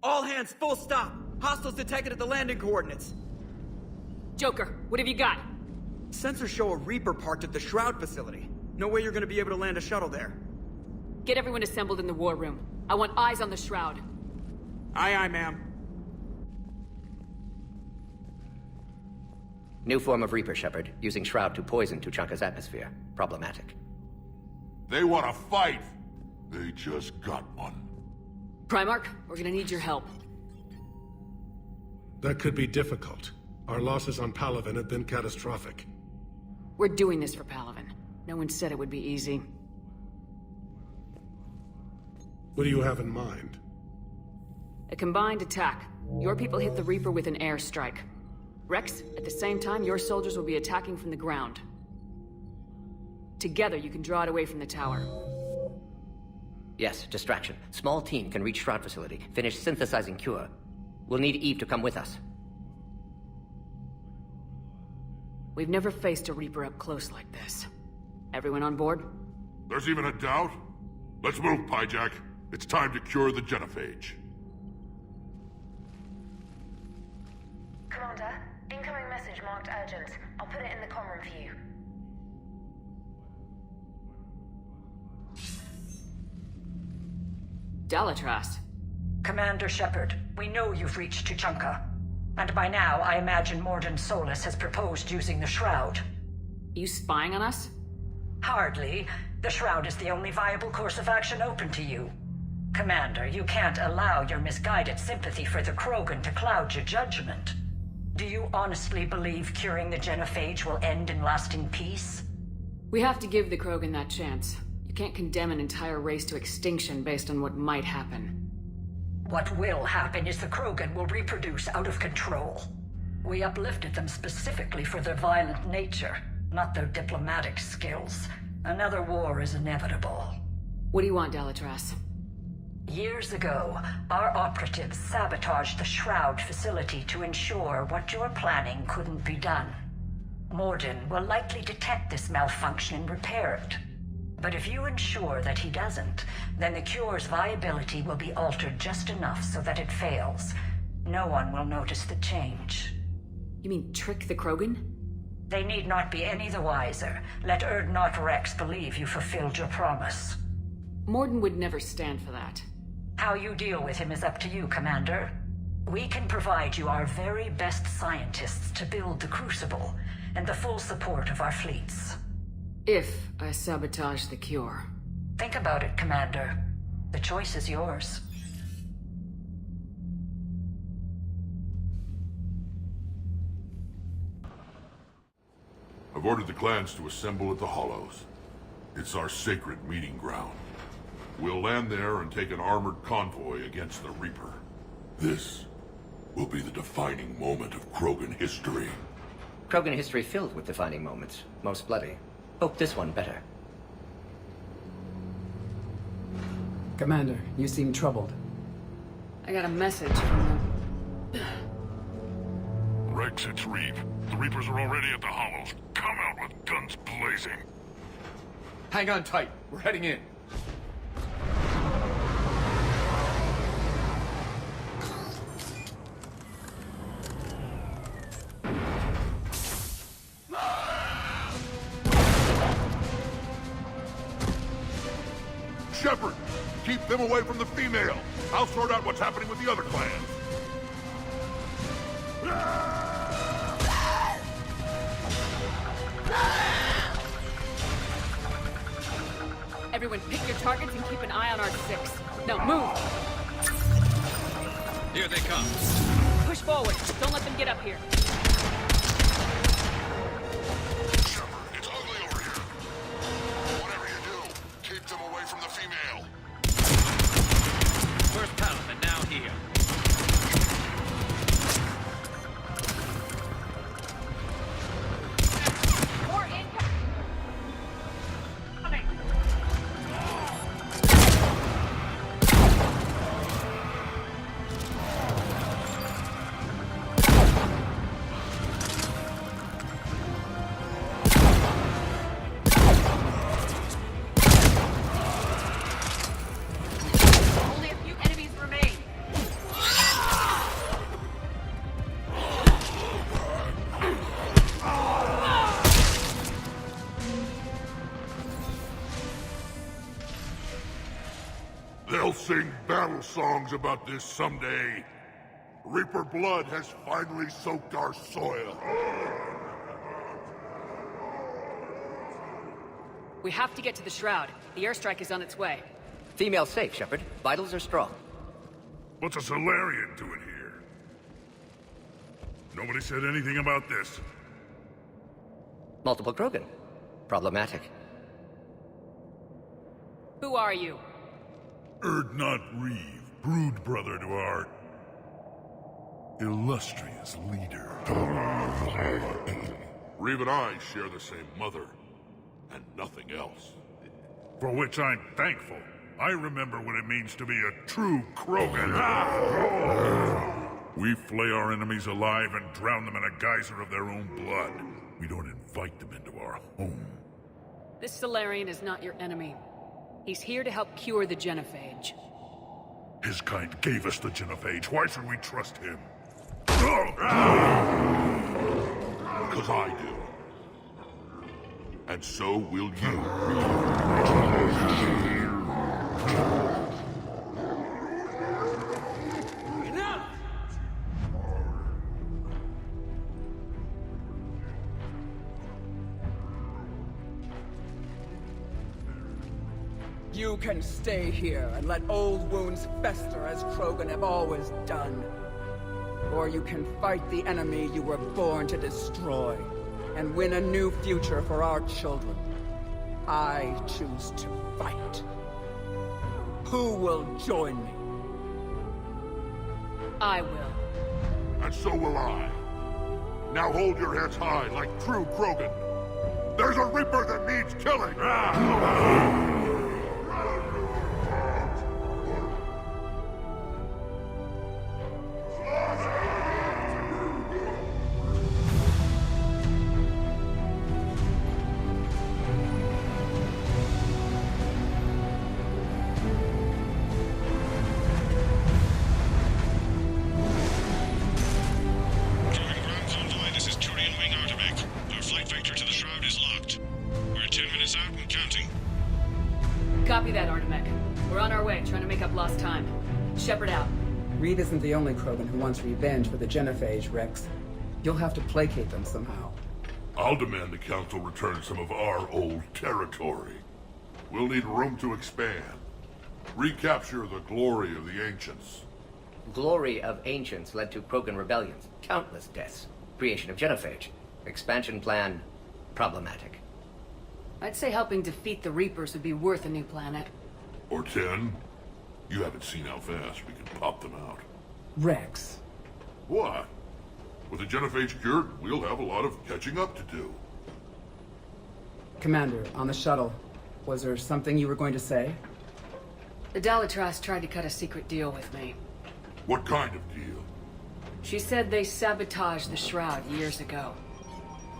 All hands, full stop! Hostiles detected at the landing coordinates! Joker, what have you got? Sensors show a Reaper parked at the Shroud facility. No way you're gonna be able to land a shuttle there. Get everyone assembled in the war room. I want eyes on the Shroud. Aye, aye, ma'am. New form of Reaper, Shepard, using Shroud to poison Tuchanka's atmosphere. Problematic. They want to fight! They just got one. Primarch, we're gonna need your help. That could be difficult. Our losses on Palaven have been catastrophic. We're doing this for Palaven. No one said it would be easy. What do you have in mind? A combined attack. Your people hit the Reaper with an airstrike. Rex, at the same time, your soldiers will be attacking from the ground. Together, you can draw it away from the tower. Yes, distraction. Small team can reach Shroud facility, finish synthesizing cure. We'll need Eve to come with us. We've never faced a Reaper up close like this. Everyone on board? There's even a doubt? Let's move, Pyjack. It's time to cure the genophage. Commander, incoming message marked urgent. I'll put it in the comm room for you. Dalatras. Commander Shepard, we know you've reached Tuchanka. And by now, I imagine Morden Solus has proposed using the Shroud. You spying on us? Hardly. The Shroud is the only viable course of action open to you. Commander, you can't allow your misguided sympathy for the Krogan to cloud your judgment. Do you honestly believe curing the genophage will end in lasting peace? We have to give the Krogan that chance. You can't condemn an entire race to extinction based on what might happen. What will happen is the Krogan will reproduce out of control. We uplifted them specifically for their violent nature, not their diplomatic skills. Another war is inevitable. What do you want, Dalatras? Years ago, our operatives sabotaged the Shroud facility to ensure what you're planning couldn't be done. Morden will likely detect this malfunction and repair it. But if you ensure that he doesn't, then the cure's viability will be altered just enough so that it fails. No one will notice the change. You mean trick the Krogan? They need not be any the wiser. Let Urdnot Rex believe you fulfilled your promise. Morden would never stand for that. How you deal with him is up to you, Commander. We can provide you our very best scientists to build the Crucible, and the full support of our fleets. If I sabotage the cure. Think about it, Commander. The choice is yours. I've ordered the clans to assemble at the Hollows. It's our sacred meeting ground. We'll land there and take an armored convoy against the Reaper. This will be the defining moment of Krogan history. Krogan history filled with defining moments, most bloody. Hope this one better. Commander, you seem troubled. I got a message from them. Rex, it's Reeve. The Reapers are already at the Hollows. Come out with guns blazing. Hang on tight. We're heading in. Shepard, keep them away from the female. I'll sort out what's happening with the other clans. Everyone pick your targets and keep an eye on our six. Now move! Here they come. Push forward. Don't let them get up here. Shepard, it's ugly over here. Whatever you do, keep them away from the female. First Paladin, now here. More incoming! the songs about this someday. Reaper blood has finally soaked our soil. We have to get to the Shroud. The airstrike is on its way. Female safe, Shepard. Vitals are strong. What's a Solarian doing here? Nobody said anything about this. Multiple Krogan. Problematic. Who are you? Erdnot Reeve, brood brother to our illustrious leader. Reeve and I share the same mother, and nothing else. For which I'm thankful. I remember what it means to be a true Krogan. We flay our enemies alive and drown them in a geyser of their own blood. We don't invite them into our home. This Solarian is not your enemy. He's here to help cure the genophage. His kind gave us the genophage. Why should we trust him? Because I do. And so will you. Enough! You can stay here and let old wounds fester as Krogan have always done. Or you can fight the enemy you were born to destroy, and win a new future for our children. I choose to fight. Who will join me? I will. And so will I. Now hold your heads high like true Krogan. There's a Reaper that needs killing! Copy that, Artemek. We're on our way, trying to make up lost time. Shepard out. Reed isn't the only Krogan who wants revenge for the genophage, Rex. You'll have to placate them somehow. I'll demand the Council return some of our old territory. We'll need room to expand. Recapture the glory of the Ancients. Glory of Ancients led to Krogan rebellions. Countless deaths. Creation of genophage. Expansion plan. Problematic. I'd say helping defeat the Reapers would be worth a new planet. Or 10. You haven't seen how fast we can pop them out. Rex. What? With the genophage cured, we'll have a lot of catching up to do. Commander, on the shuttle, was there something you were going to say? The Dalitras tried to cut a secret deal with me. What kind of deal? She said they sabotaged the Shroud years ago.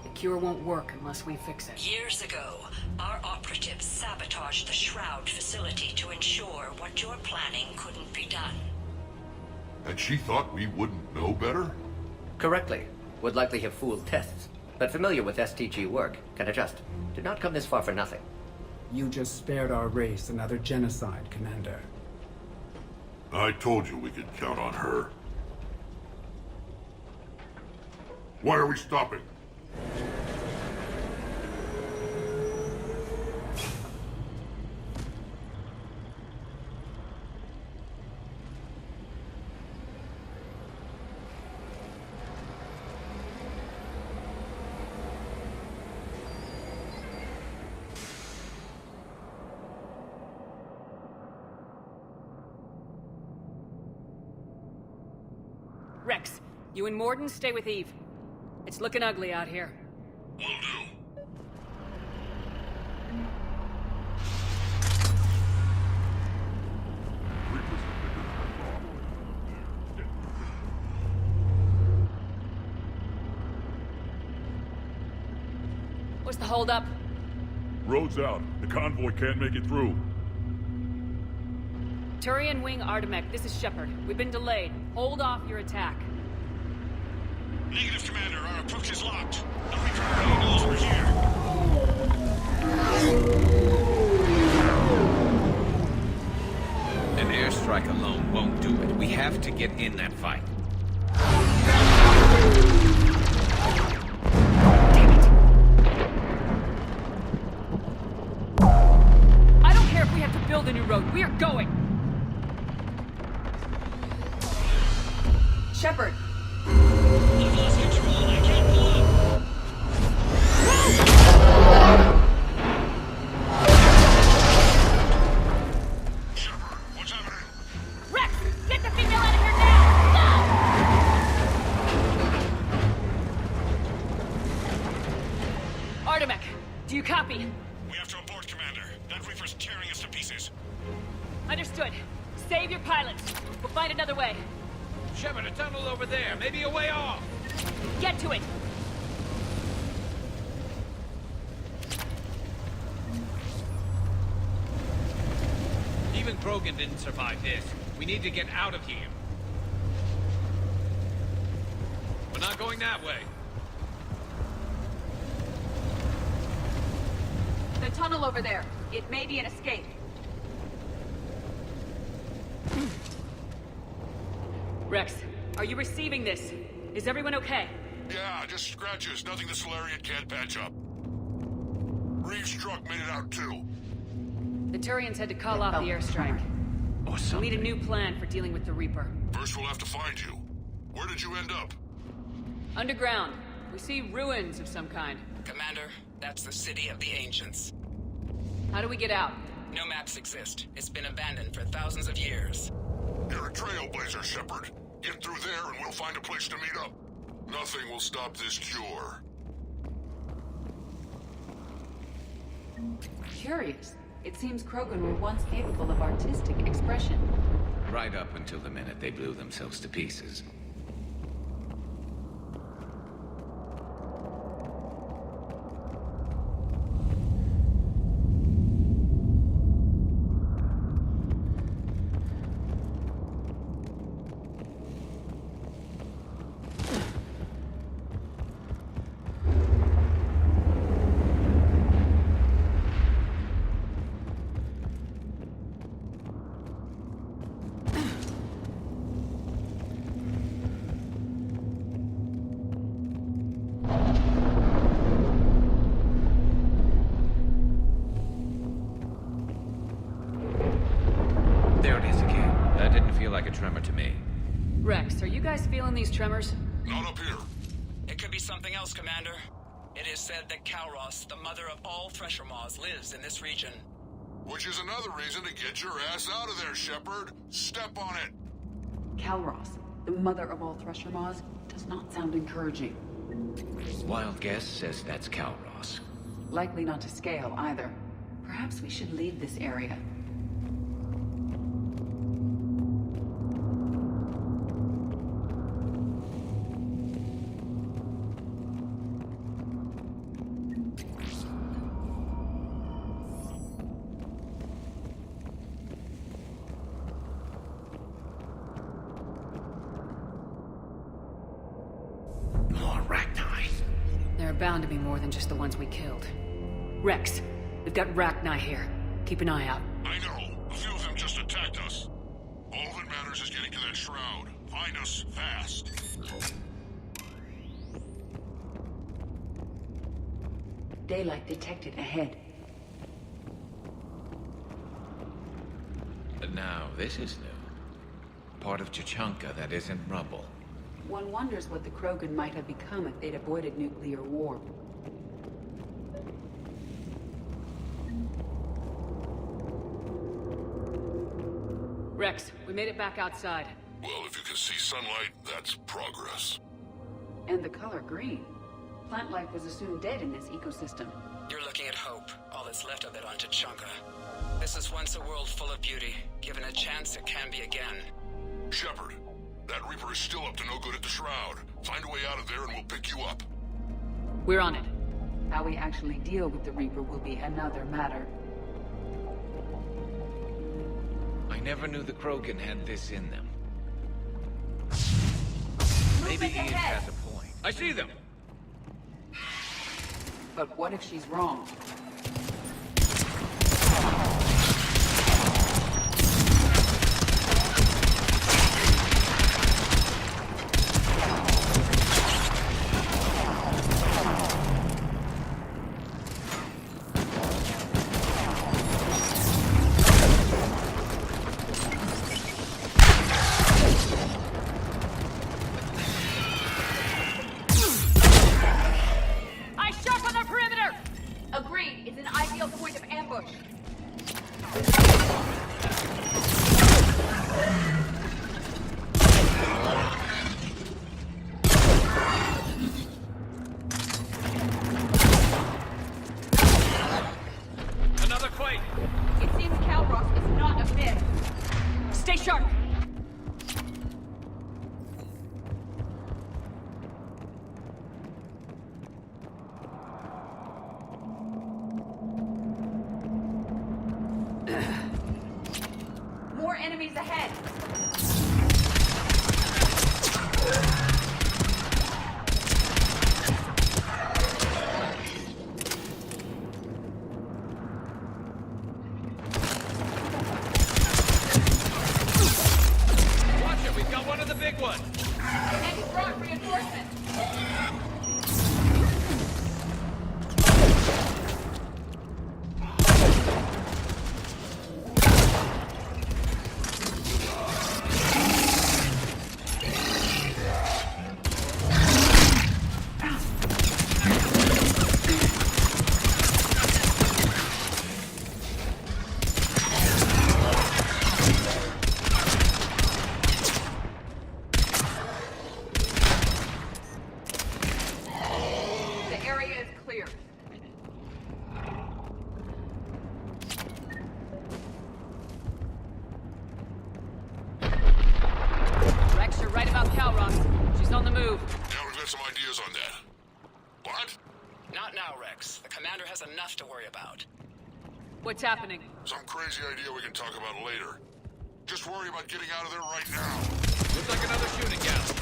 The cure won't work unless we fix it. Years ago, our operatives sabotaged the Shroud facility to ensure what you're planning couldn't be done. And she thought we wouldn't know better? Correctly. Would likely have fooled tests. But familiar with STG work, can adjust. Did not come this far for nothing. You just spared our race another genocide, Commander. I told you we could count on her. Why are we stopping? Rex, you and Morden stay with Eve. It's looking ugly out here. Will do. What's the holdup? Road's out. The convoy can't make it through. Turian Wing Artemek, this is Shepard. We've been delayed. Hold off your attack. Negative, Commander. Our approach is locked. The Reaper already knows we're here. An airstrike alone won't do it. We have to get in that fight. I don't care if we have to build a new road. We are going! Shepard! I've lost control. I can't pull up. Shepard, what's happening? Rex! Get the female out of here now! Go! Artemek, do you copy? We have to abort, Commander. That Reaper's tearing us to pieces. Understood. Save your pilots. We'll find another way. Shepard, a tunnel over there. Maybe a way off. Get to it! Even Krogan didn't survive this. We need to get out of here. We're not going that way. The tunnel over there. It may be an escape. Rex, are you receiving this? Is everyone okay? Yeah, just scratches. Nothing the Solarian can't patch up. Reeves' truck made it out too. The Turians had to call off the airstrike. Or We'll something. need a new plan for dealing with the Reaper. First we'll have to find you. Where did you end up? Underground. We see ruins of some kind. Commander, that's the City of the Ancients. How do we get out? No maps exist. It's been abandoned for thousands of years. You're a trailblazer, Shepard. Get through there and we'll find a place to meet up. Nothing will stop this cure. Curious. It seems Krogan were once capable of artistic expression. Right up until the minute they blew themselves to pieces. There it is again. That didn't feel like a tremor to me. Rex, are you guys feeling these tremors? Not up here. It could be something else, Commander. It is said that Kalros, the mother of all Thresher Maws, lives in this region. Which is another reason to get your ass out of there, Shepard. Step on it. Kalros, the mother of all Thresher Maws, does not sound encouraging. Wild guess says that's Kalros. Likely not to scale either. Perhaps we should leave this area. More Rachni. There are bound to be more than just the ones we killed. Rex, we've got Rachni here. Keep an eye out. I know. A few of them just attacked us. All that matters is getting to that shroud. Find us fast. Daylight detected ahead. Now, this is new. Part of Chichanka that isn't rubble. One wonders what the Krogan might have become if they'd avoided nuclear war. Rex, we made it back outside. Well, if you can see sunlight, that's progress. And the color green. Plant life was assumed dead in this ecosystem. You're looking at hope, all that's left of it on Tuchanka. This is once a world full of beauty. Given a chance, it can be again. Shepard, that Reaper is still up to no good at the Shroud. Find a way out of there and we'll pick you up. We're on it. How we actually deal with the Reaper will be another matter. I never knew the Krogan had this in them. Maybe Ian has a point. I see them! But what if she's wrong? Enemies ahead! Watch it, we've got one of the big ones! Heavy front reinforcement! The area is clear. Rex, you're right about Calross. She's on the move. Yeah, we've got some ideas on that. What? Not now, Rex. The commander has enough to worry about. What's happening? Some crazy idea we can talk about later. Just worry about getting out of there right now. Looks like another shooting gallery.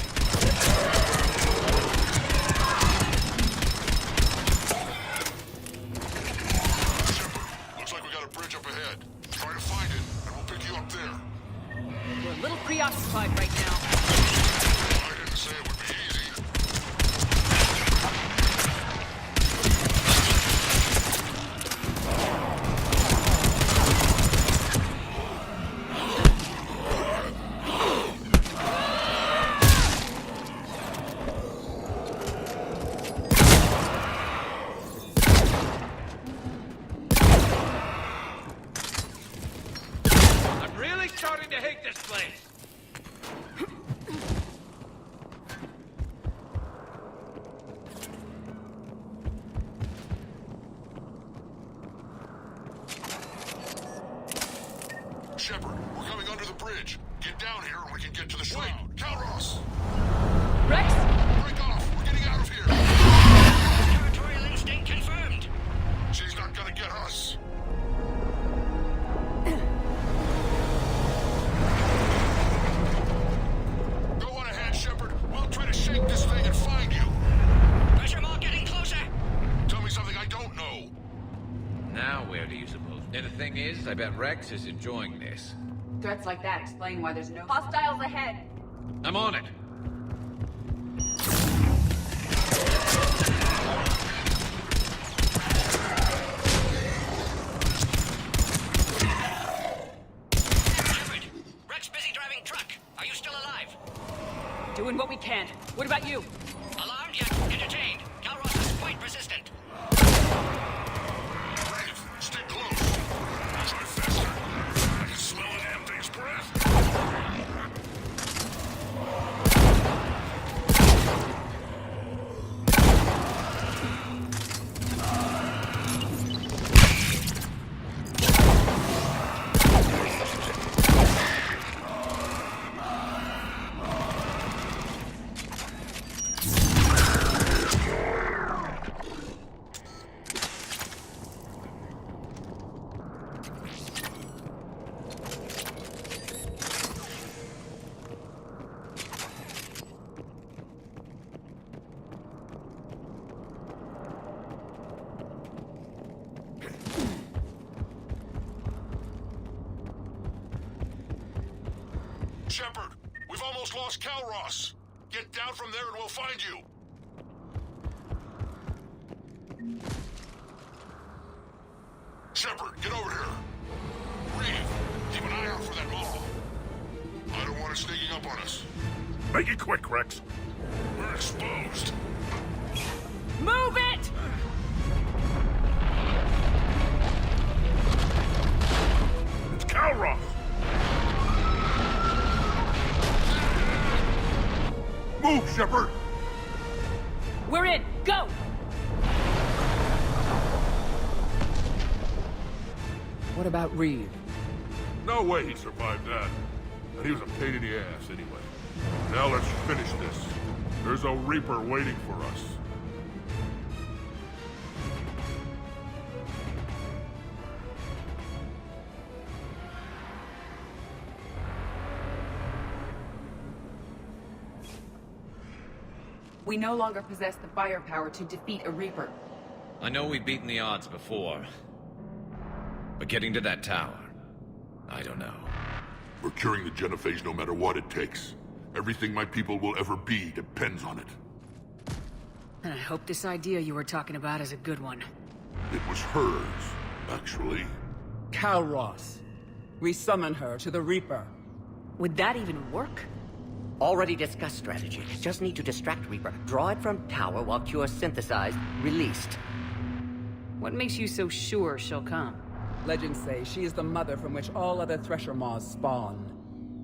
Shepard, looks like we got a bridge up ahead. Try to find it, and we'll pick you up there. We're a little preoccupied right now. I didn't say it would be easy. I'm really starting to hate this place! Shepard, we're coming under the bridge. Get down here and we can get to the shroud. Calross! Rex? Break off! We're getting out of here! Territorial instinct confirmed. She's not gonna get us. Go on ahead, Shepard. We'll try to shake this thing and find you. Pressure mark getting closer. Tell me something I don't know. Now where do you suppose? And the thing is, I bet Rex is enjoying this. Threats like that explain why there's no hostiles ahead. I'm on it. Shepard, Rex busy driving truck. Are you still alive? Doing what we can. What about you? Alarmed yet entertained. Calross is quite resistant. Rafe, stay close. Try faster. I can smell the damn thing's breath. Shepard, we've almost lost Calross. Get down from there and we'll find you. Shepard, get over here. Reeve, keep an eye out for that mall. I don't want it sneaking up on us. Make it quick, Rex. We're exposed. Move it! It's Calross. Move, Shepard! We're in! Go! What about Reeve? No way he survived that. And he was a pain in the ass anyway. Now let's finish this. There's a Reaper waiting for us. We no longer possess the firepower to defeat a Reaper. I know we've beaten the odds before. But getting to that tower, I don't know. We're curing the genophage no matter what it takes. Everything my people will ever be depends on it. And I hope this idea you were talking about is a good one. It was hers, actually. Calros. We summon her to the Reaper. Would that even work? Already discussed strategy. Just need to distract Reaper. Draw it from tower while Cure synthesized, released. What makes you so sure she'll come? Legends say she is the mother from which all other Thresher Maws spawn.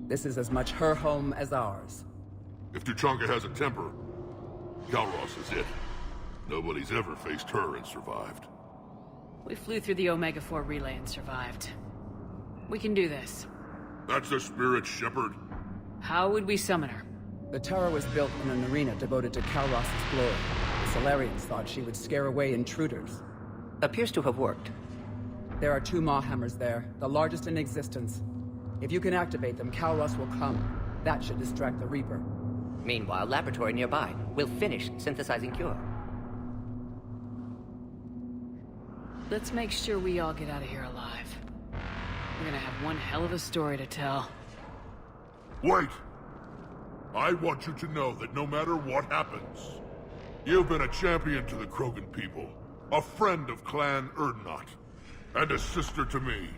This is as much her home as ours. If Tuchanka has a temper, Calros is it. Nobody's ever faced her and survived. We flew through the Omega-4 relay and survived. We can do this. That's the spirit, Shepard. How would we summon her? The tower was built in an arena devoted to Calros' glory. The Solarians thought she would scare away intruders. Appears to have worked. There are 2 Maw hammers there, the largest in existence. If you can activate them, Calros will come. That should distract the Reaper. Meanwhile, laboratory nearby. We'll finish synthesizing Cure. Let's make sure we all get out of here alive. We're gonna have one hell of a story to tell. Wait! I want you to know that no matter what happens, you've been a champion to the Krogan people, a friend of Clan Erdnot, and a sister to me.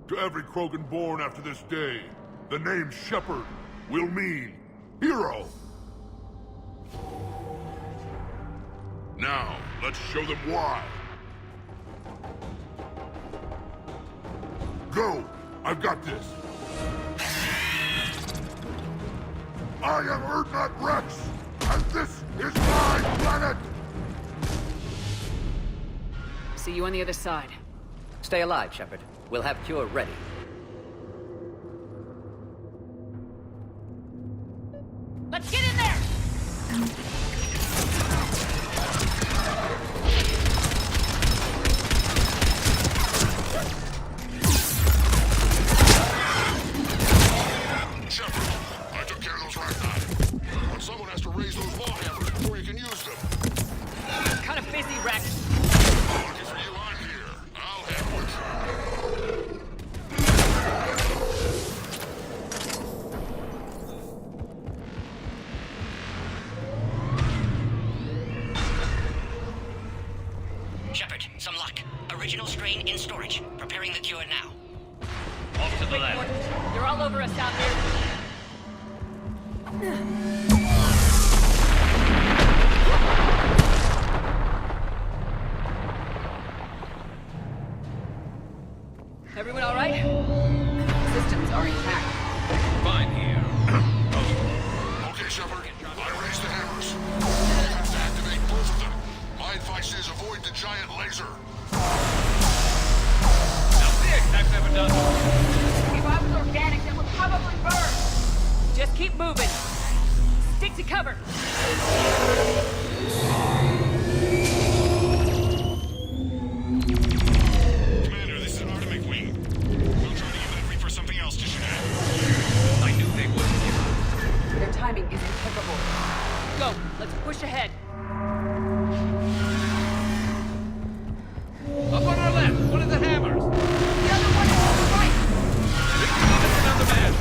To every Krogan born after this day, the name Shepard will mean hero! Now, let's show them why. Go! I've got this! I am Erdnot Rex, and this is my planet! See you on the other side. Stay alive, Shepard. We'll have Cure ready. Let's get in there! Shepard, I took care of those Ragnar. But someone has to raise those Maw hammers before you can use them. Kind of busy, Rex. Lucky for you, I'm here. I'll handle it. Shepard, some luck. Original strain in storage. Preparing the cure now. Off to the left. They're all over us out here. Everyone all right? Systems are intact. Fine here. Okay, Shepard. I raised the hammers. You have to activate both of them. My advice is avoid the giant laser. Now this I've never done. If I was organic, that would probably burn. Just keep moving. Stick to cover. Commander, this is an Artemic wing. We'll try to give that Reaper something else to shoot at. I knew they would. Their timing is impeccable. Go. Let's push ahead. Up on our left, one of the hammers. The other one is on the right. That's another man.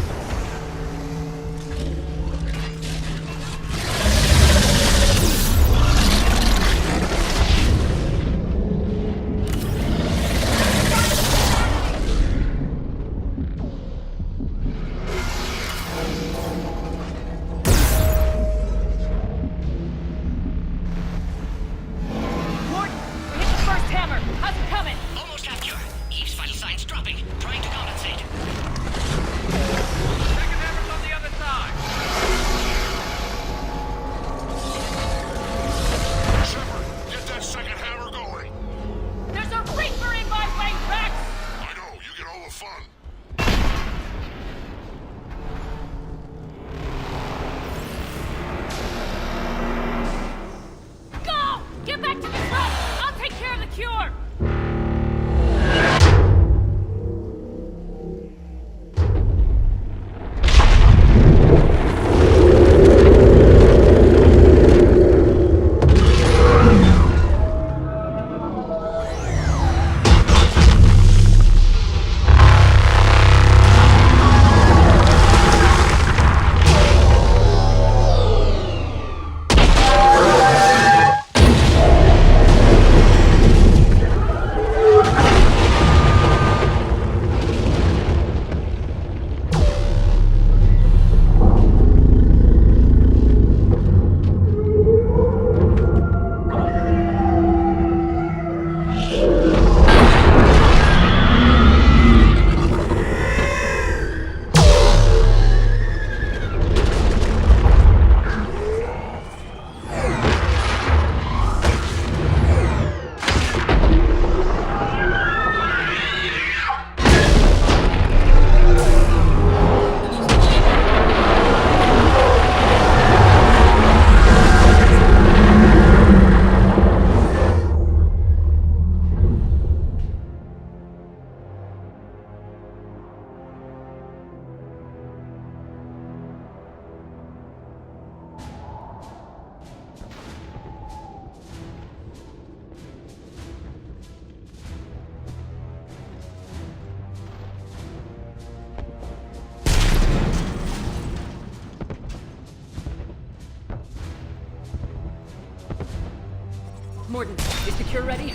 Morden, is the cure ready?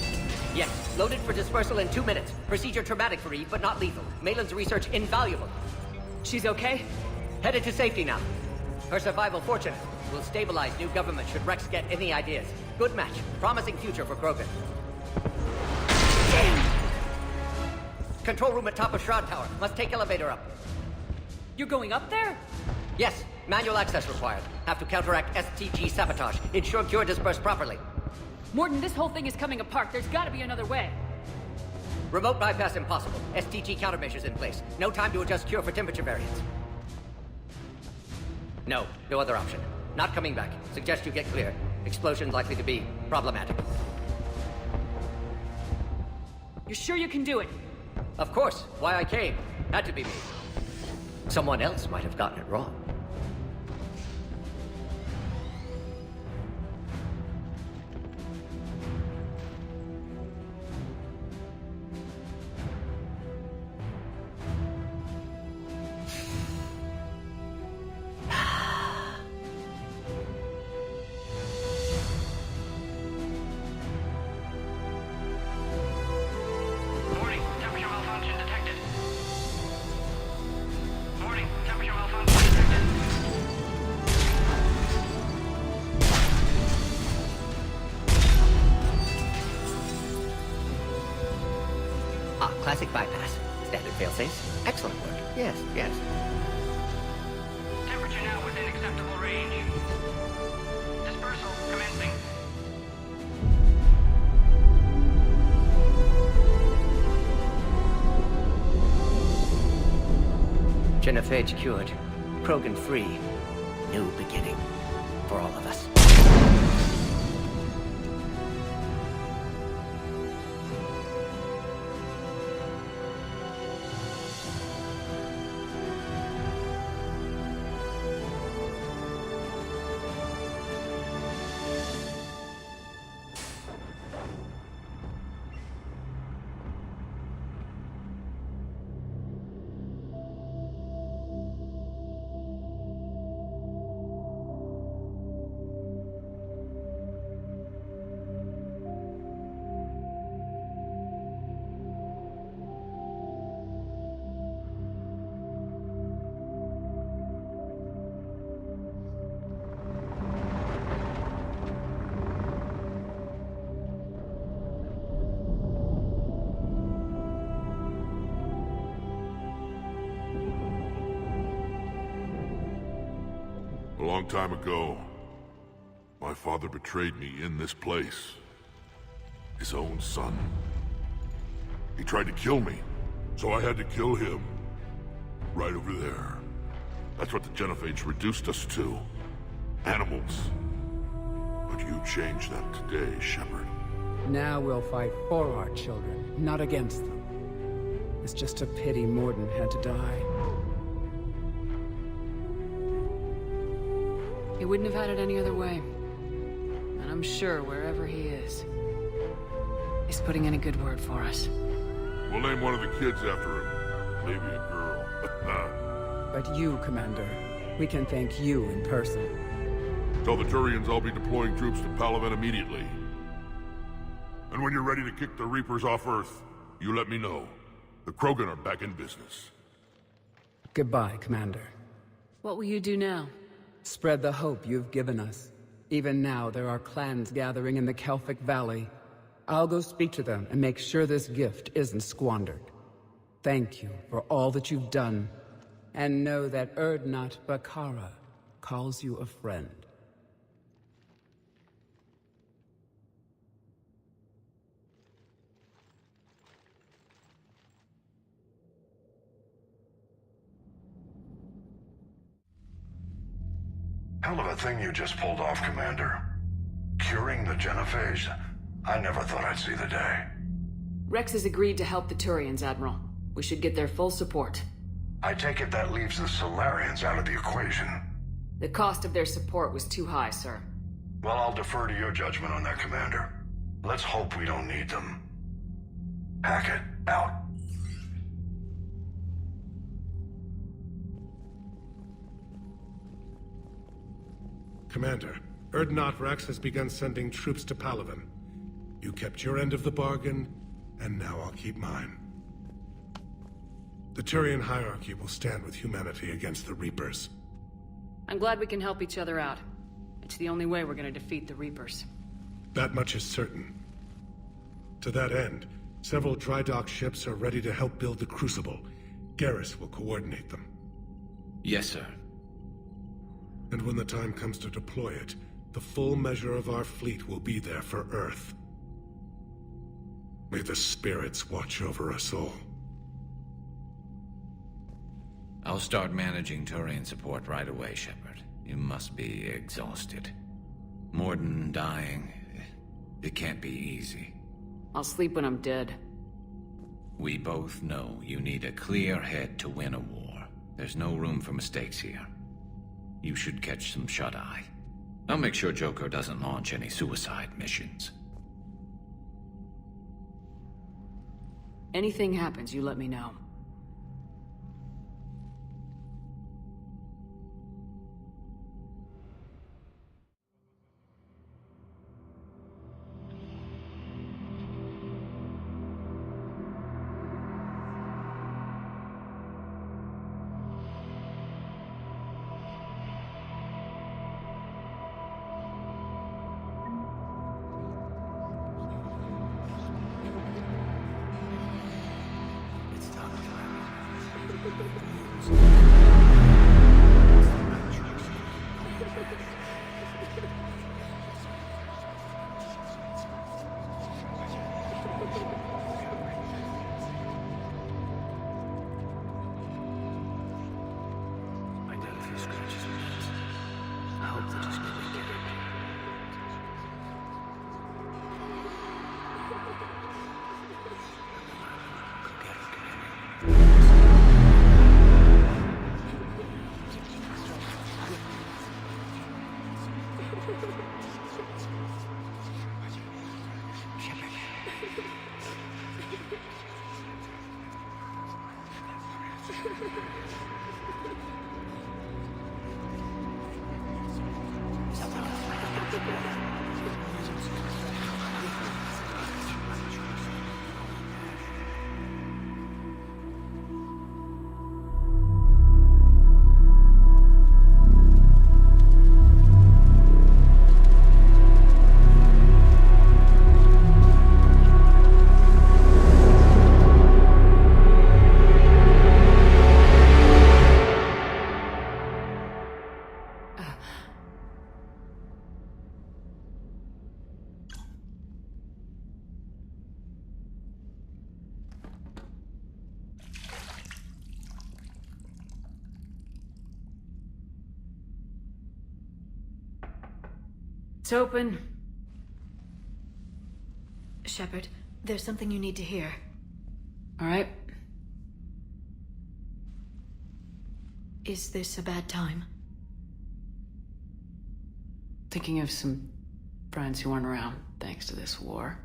Yes, loaded for dispersal in 2 minutes. Procedure traumatic for Eve, but not lethal. Malin's research invaluable. She's okay? Headed to safety now. Her survival fortunate. Will stabilize new government should Rex get any ideas. Good match. Promising future for Krogan. Control room at top of Shroud Tower. Must take elevator up. You're going up there? Yes, manual access required. Have to counteract STG sabotage. Ensure cure dispersed properly. Morden, this whole thing is coming apart. There's gotta be another way. Remote bypass impossible. STG countermeasures in place. No time to adjust cure for temperature variance. No other option. Not coming back. Suggest you get clear. Explosion's likely to be problematic. You're sure you can do it? Of course. Why I came. Had to be me. Someone else might have gotten it wrong. Warning, temperature malfunction detected. Warning, temperature malfunction detected. Ah, classic bypass. Standard failsafes. Excellent work. Yes. Temperature now within acceptable range. Dispersal commencing. Genophage cured. Krogan free. New beginning. For all of us. A long time ago, my father betrayed me in this place. His own son. He tried to kill me, so I had to kill him. Right over there. That's what the genophage reduced us to. Animals. But you changed that today, Shepard. Now we'll fight for our children, not against them. It's just a pity Morden had to die. He wouldn't have had it any other way. And I'm sure wherever he is, he's putting in a good word for us. We'll name one of the kids after him. Maybe a girl. But you, Commander, we can thank you in person. Tell the Turians I'll be deploying troops to Palaven immediately. And when you're ready to kick the Reapers off Earth, you let me know. The Krogan are back in business. Goodbye, Commander. What will you do now? Spread the hope you've given us. Even now, there are clans gathering in the Kelphic Valley. I'll go speak to them and make sure this gift isn't squandered. Thank you for all that you've done. And know that Urdnot Bakara calls you a friend. Hell of a thing you just pulled off, Commander. Curing the genophage? I never thought I'd see the day. Rex has agreed to help the Turians, Admiral. We should get their full support. I take it that leaves the Solarians out of the equation. The cost of their support was too high, sir. Well, I'll defer to your judgment on that, Commander. Let's hope we don't need them. Hackett, out. Commander, Urdnot Rex has begun sending troops to Palaven. You kept your end of the bargain, and now I'll keep mine. The Turian hierarchy will stand with humanity against the Reapers. I'm glad we can help each other out. It's the only way we're gonna defeat the Reapers. That much is certain. To that end, several dry dock ships are ready to help build the Crucible. Garrus will coordinate them. Yes, sir. And when the time comes to deploy it, the full measure of our fleet will be there for Earth. May the spirits watch over us all. I'll start managing Turian support right away, Shepard. You must be exhausted. Morden dying, it can't be easy. I'll sleep when I'm dead. We both know you need a clear head to win a war. There's no room for mistakes here. You should catch some shut-eye. I'll make sure Joker doesn't launch any suicide missions. Anything happens, you let me know. It's open. Shepard, there's something you need to hear. All right. Is this a bad time? Thinking of some friends who aren't around thanks to this war.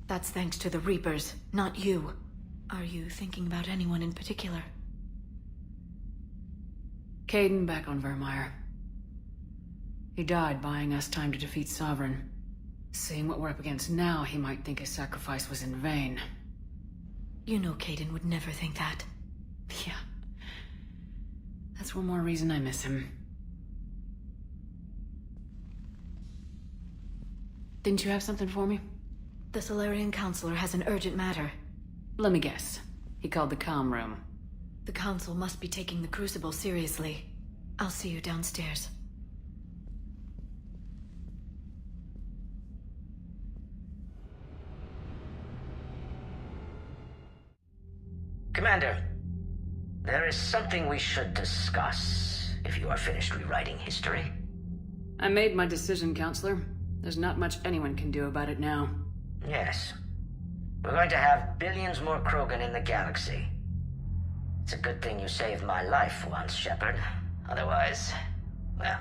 That's thanks to the Reapers, not you. Are you thinking about anyone in particular? Caden back on Vermeer. He died buying us time to defeat Sovereign. Seeing what we're up against now, he might think his sacrifice was in vain. You know Caden would never think that. Yeah. That's one more reason I miss him. Didn't you have something for me? The Solarian Counselor has an urgent matter. Let me guess. He called the comm room. The Council must be taking the Crucible seriously. I'll see you downstairs. Commander, there is something we should discuss, if you are finished rewriting history. I made my decision, Counselor. There's not much anyone can do about it now. Yes. We're going to have billions more Krogan in the galaxy. It's a good thing you saved my life once, Shepard. Otherwise, well...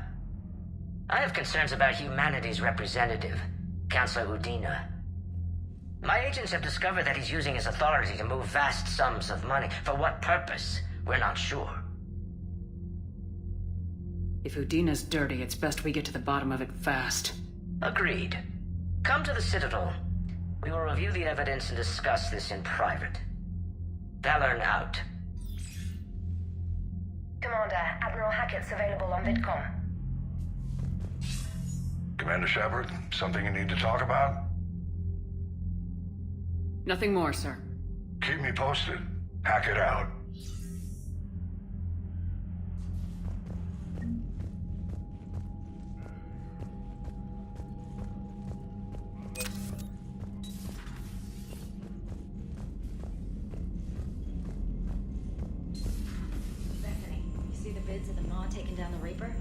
I have concerns about humanity's representative, Councillor Udina. My agents have discovered that he's using his authority to move vast sums of money. For what purpose? We're not sure. If Udina's dirty, it's best we get to the bottom of it fast. Agreed. Come to the Citadel. We will review the evidence and discuss this in private. Valorn out. Commander, Admiral Hackett's available on VidCom. Commander Shepard, something you need to talk about? Nothing more, sir. Keep me posted. Hackett out. Bethany, you see the bids of the Maw taking down the Reaper?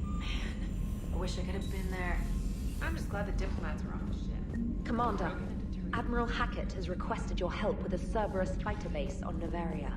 Man, I wish I could have been there. I'm just glad the diplomats are off the ship. Commander, Admiral Hackett has requested your help with a Cerberus fighter base on Novaria.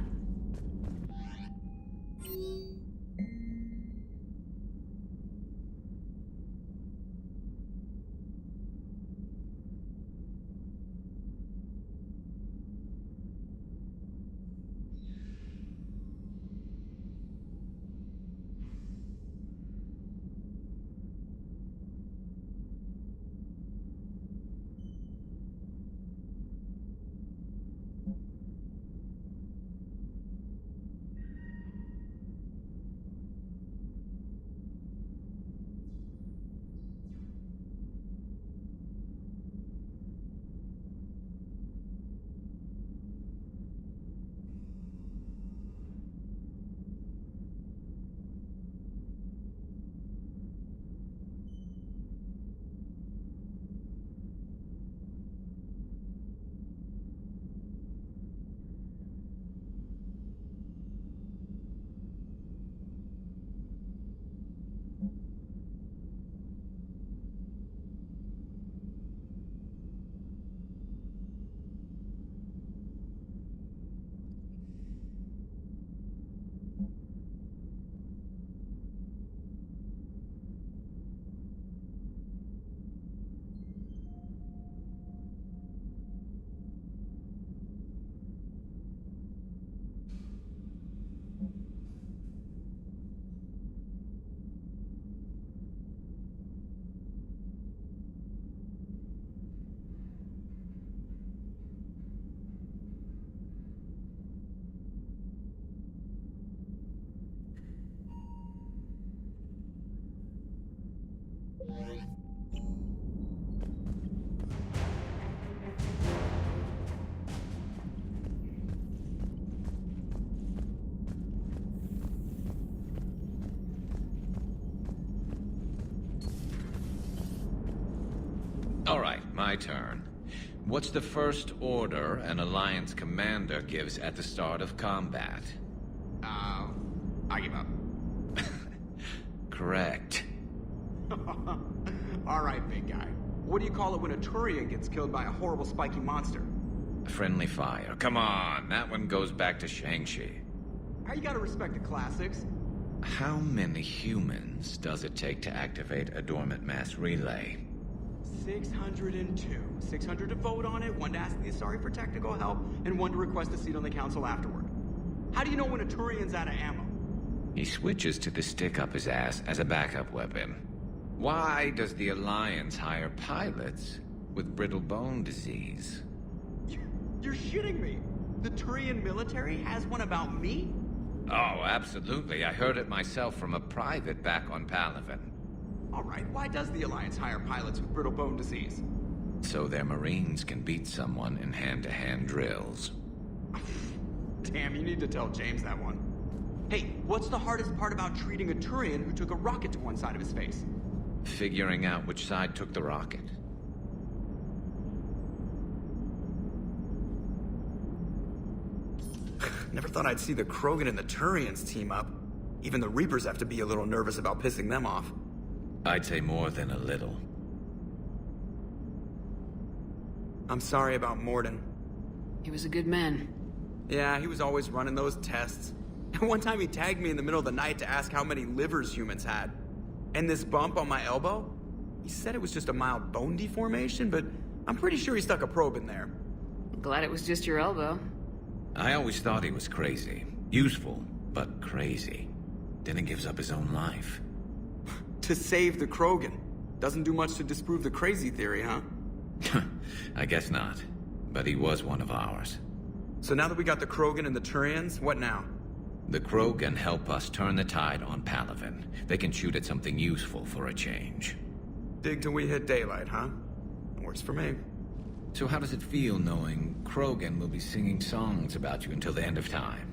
All right, my turn. What's the first order an Alliance commander gives at the start of combat? I give up. Correct. Alright, big guy. What do you call it when a Turian gets killed by a horrible spiky monster? Friendly fire. Come on, that one goes back to Shang-Chi. How you gotta respect the classics? How many humans does it take to activate a dormant mass relay? 602. 600 to vote on it, one to ask the Asari for technical help, and one to request a seat on the council afterward. How do you know when a Turian's out of ammo? He switches to the stick up his ass as a backup weapon. Why does the Alliance hire pilots with brittle bone disease? You're shitting me! The Turian military has one about me? Oh, absolutely. I heard it myself from a private back on Palaven. Alright, why does the Alliance hire pilots with brittle bone disease? So their Marines can beat someone in hand-to-hand drills. Damn, you need to tell James that one. Hey, what's the hardest part about treating a Turian who took a rocket to one side of his face? Figuring out which side took the rocket. Never thought I'd see the Krogan and the Turians team up. Even the Reapers have to be a little nervous about pissing them off. I'd say more than a little. I'm sorry about Morden. He was a good man. Yeah, he was always running those tests. And one time he tagged me in the middle of the night to ask how many livers humans had. And this bump on my elbow? He said it was just a mild bone deformation, but I'm pretty sure he stuck a probe in there. Glad it was just your elbow. I always thought he was crazy. Useful, but crazy. Then he gives up his own life. To save the Krogan. Doesn't do much to disprove the crazy theory, huh? I guess not. But he was one of ours. So now that we got the Krogan and the Turians, what now? The Krogan help us turn the tide on Palaven. They can shoot at something useful for a change. Dig till we hit daylight, huh? Works for me. So how does it feel knowing Krogan will be singing songs about you until the end of time?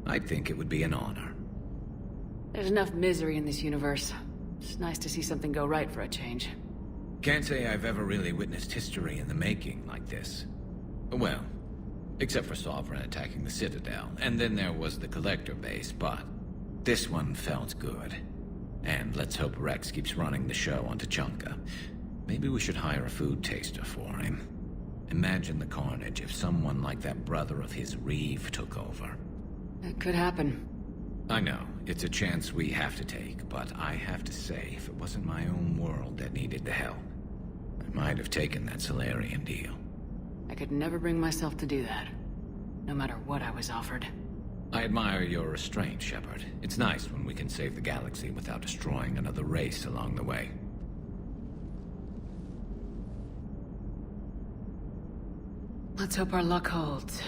I think it would be an honor. There's enough misery in this universe. It's nice to see something go right for a change. Can't say I've ever really witnessed history in the making like this. Well, except for Sovereign attacking the Citadel, and then there was the Collector base, but this one felt good. And let's hope Rex keeps running the show on Tuchanka. Maybe we should hire a food taster for him. Imagine the carnage if someone like that brother of his, Reeve, took over. It could happen. I know, it's a chance we have to take, but I have to say, if it wasn't my own world that needed the help, I might have taken that Solarian deal. I could never bring myself to do that, no matter what I was offered. I admire your restraint, Shepard. It's nice when we can save the galaxy without destroying another race along the way. Let's hope our luck holds.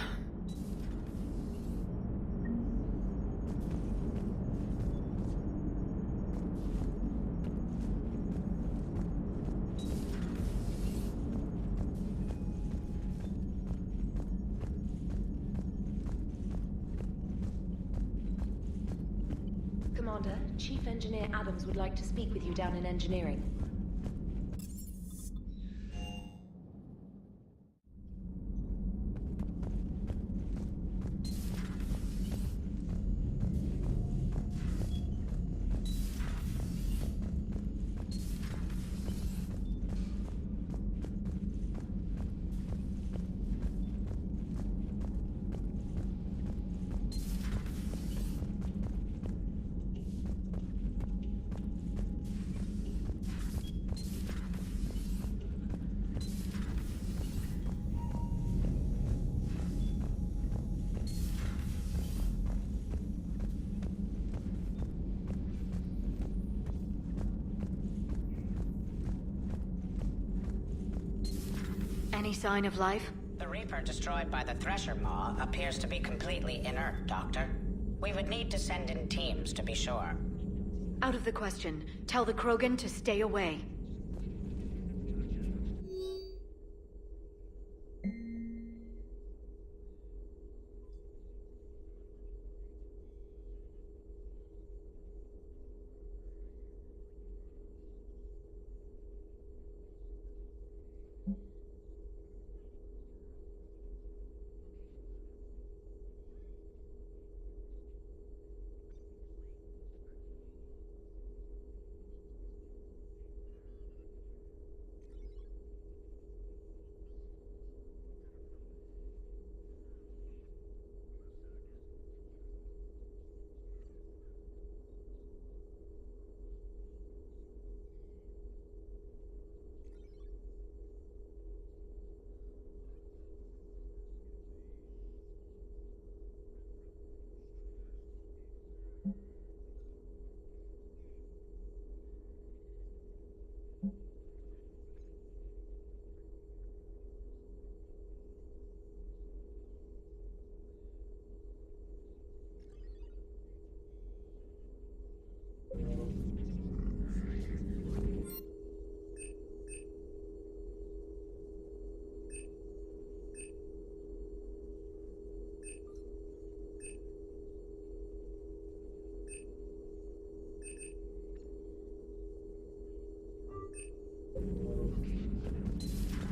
Commander, Chief Engineer Adams would like to speak with you down in engineering. Any sign of life? The Reaper destroyed by the Thresher Maw appears to be completely inert, Doctor. We would need to send in teams to be sure. Out of the question. Tell the Krogan to stay away.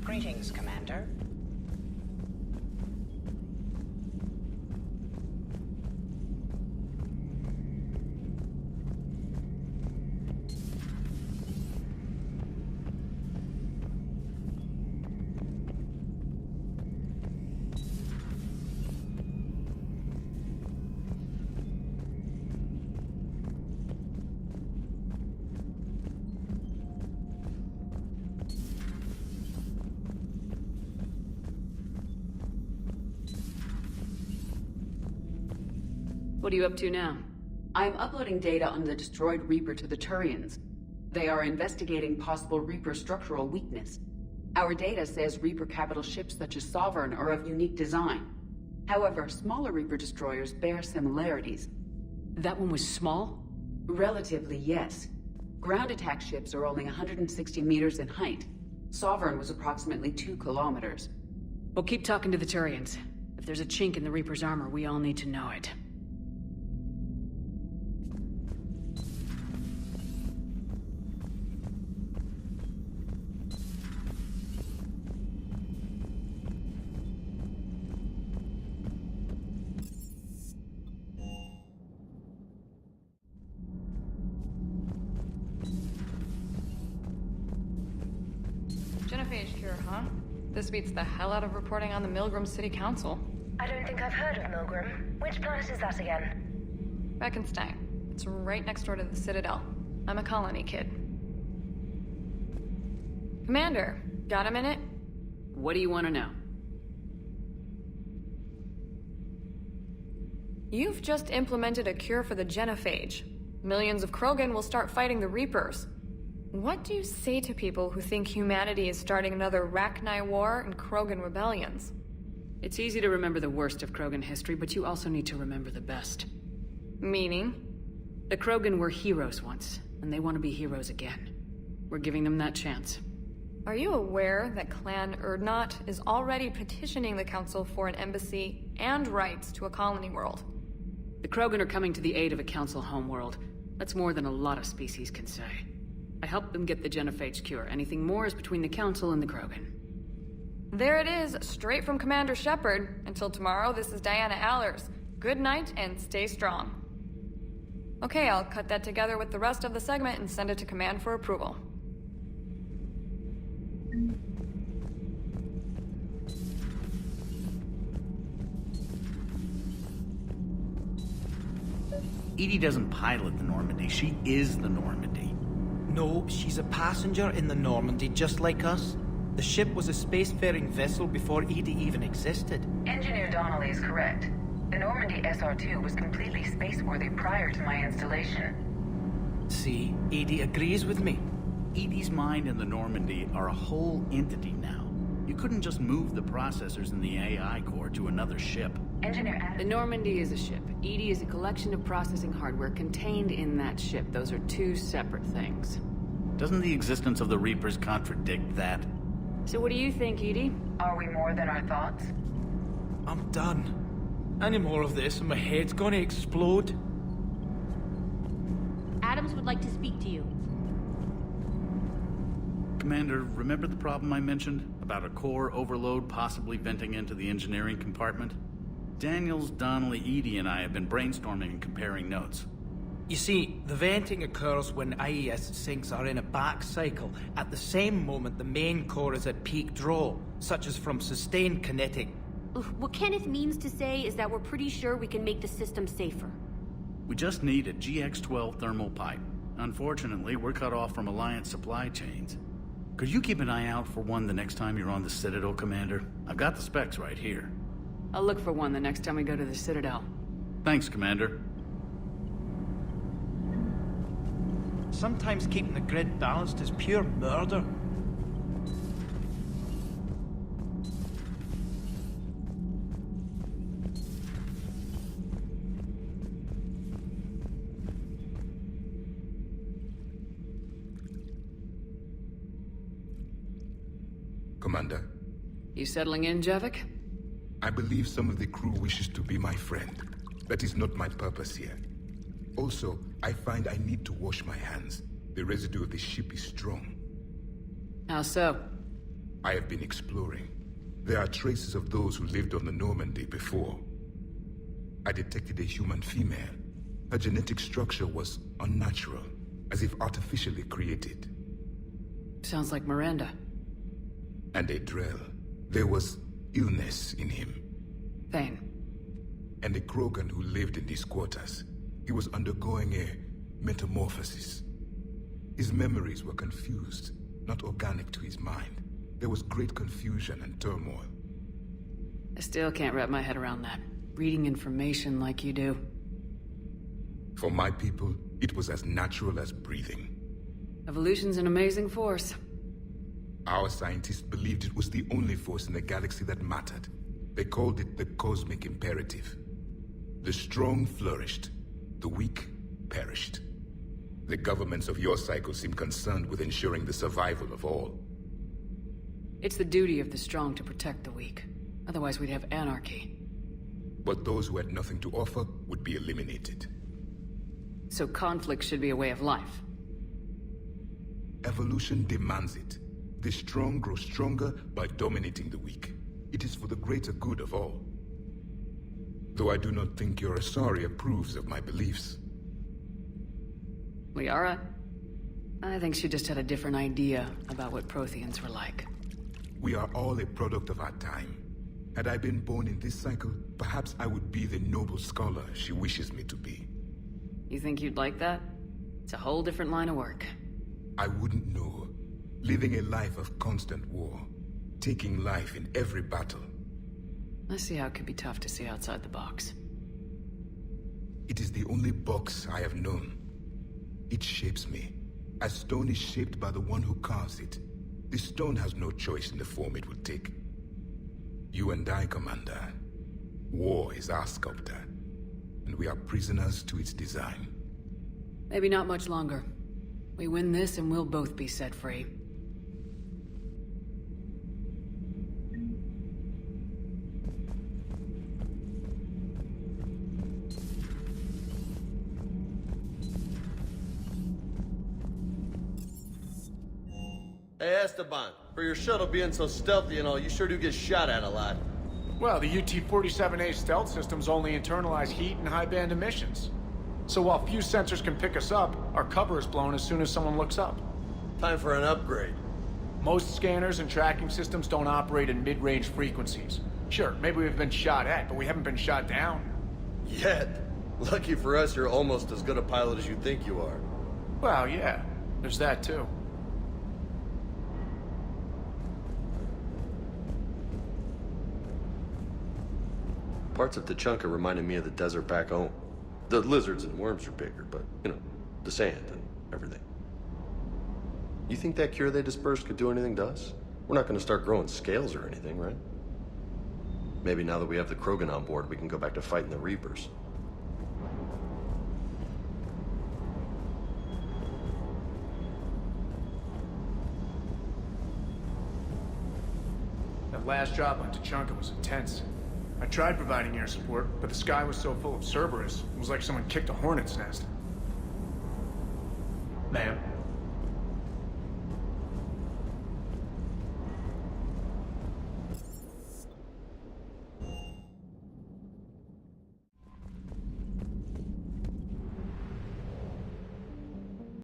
Greetings, Commander. What are you up to now? I'm uploading data on the destroyed Reaper to the Turians. They are investigating possible Reaper structural weakness. Our data says Reaper capital ships such as Sovereign are of unique design. However, smaller Reaper destroyers bear similarities. That one was small? Relatively, yes. Ground attack ships are only 160 meters in height. Sovereign was approximately 2 kilometers. We'll keep talking to the Turians. If there's a chink in the Reaper's armor, we all need to know it. Genophage cure, huh? This beats the hell out of reporting on the Milgram City Council. I don't think I've heard of Milgram. Which planet is that again? Reichenstein. It's right next door to the Citadel. I'm a colony kid. Commander, got a minute? What do you want to know? You've just implemented a cure for the genophage. Millions of Krogan will start fighting the Reapers. What do you say to people who think humanity is starting another Rachni War and Krogan rebellions? It's easy to remember the worst of Krogan history, but you also need to remember the best. Meaning? The Krogan were heroes once, and they want to be heroes again. We're giving them that chance. Are you aware that Clan Urdnot is already petitioning the Council for an embassy and rights to a colony world? The Krogan are coming to the aid of a Council homeworld. That's more than a lot of species can say. I helped them get the genophage cure. Anything more is between the Council and the Krogan. There it is, straight from Commander Shepard. Until tomorrow, this is Diana Allers. Good night and stay strong. Okay, I'll cut that together with the rest of the segment and send it to Command for approval. Edie doesn't pilot the Normandy, she is the Normandy. No, she's a passenger in the Normandy, just like us. The ship was a spacefaring vessel before Edie even existed. Engineer Donnelly is correct. The Normandy SR-2 was completely spaceworthy prior to my installation. See, Edie agrees with me. Edie's mind and the Normandy are a whole entity now. You couldn't just move the processors in the AI core to another ship. The Normandy is a ship. Edie is a collection of processing hardware contained in that ship. Those are two separate things. Doesn't the existence of the Reapers contradict that? So what do you think, Edie? Are we more than our thoughts? I'm done. Any more of this and my head's gonna explode. Adams would like to speak to you. Commander, remember the problem I mentioned? About a core overload possibly venting into the engineering compartment? Daniels, Donnelly, Edie, and I have been brainstorming and comparing notes. You see, the venting occurs when IES sinks are in a back cycle, at the same moment the main core is at peak draw, such as from sustained kinetic. What Kenneth means to say is that we're pretty sure we can make the system safer. We just need a GX-12 thermal pipe. Unfortunately, we're cut off from Alliance supply chains. Could you keep an eye out for one the next time you're on the Citadel, Commander? I've got the specs right here. I'll look for one the next time we go to the Citadel. Thanks, Commander. Sometimes keeping the grid balanced is pure murder. Commander. You settling in, Javik? I believe some of the crew wishes to be my friend. That is not my purpose here. Also, I find I need to wash my hands. The residue of the ship is strong. How so? I have been exploring. There are traces of those who lived on the Normandy before. I detected a human female. Her genetic structure was unnatural, as if artificially created. Sounds like Miranda. And a Drell. There was illness in him. Thane. And a Krogan who lived in these quarters. He was undergoing a metamorphosis. His memories were confused, not organic to his mind. There was great confusion and turmoil. I still can't wrap my head around that. Reading information like you do. For my people, it was as natural as breathing. Evolution's an amazing force. Our scientists believed it was the only force in the galaxy that mattered. They called it the cosmic imperative. The strong flourished, the weak perished. The governments of your cycle seem concerned with ensuring the survival of all. It's the duty of the strong to protect the weak. Otherwise we'd have anarchy. But those who had nothing to offer would be eliminated. So conflict should be a way of life. Evolution demands it. The strong grow stronger by dominating the weak. It is for the greater good of all. Though I do not think your Asari approves of my beliefs. Liara? I think she just had a different idea about what Protheans were like. We are all a product of our time. Had I been born in this cycle, perhaps I would be the noble scholar she wishes me to be. You think you'd like that? It's a whole different line of work. I wouldn't know. Living a life of constant war. Taking life in every battle. I see how it could be tough to see outside the box. It is the only box I have known. It shapes me, as stone is shaped by the one who carves it. The stone has no choice in the form it will take. You and I, Commander. War is our sculptor, and we are prisoners to its design. Maybe not much longer. We win this and we'll both be set free. Hey, Esteban, for your shuttle being so stealthy and all, you sure do get shot at a lot. Well, the UT-47A stealth systems only internalize heat and high-band emissions. So while few sensors can pick us up, our cover is blown as soon as someone looks up. Time for an upgrade. Most scanners and tracking systems don't operate in mid-range frequencies. Sure, maybe we've been shot at, but we haven't been shot down. Yet. Lucky for us, you're almost as good a pilot as you think you are. Well, yeah. There's that, too. Parts of Tachanka reminded me of the desert back home. The lizards and worms are bigger, but, you know, the sand and everything. You think that cure they dispersed could do anything to us? We're not going to start growing scales or anything, right? Maybe now that we have the Krogan on board, we can go back to fighting the Reapers. That last drop on Tachanka was intense. I tried providing air support, but the sky was so full of Cerberus, it was like someone kicked a hornet's nest. Ma'am?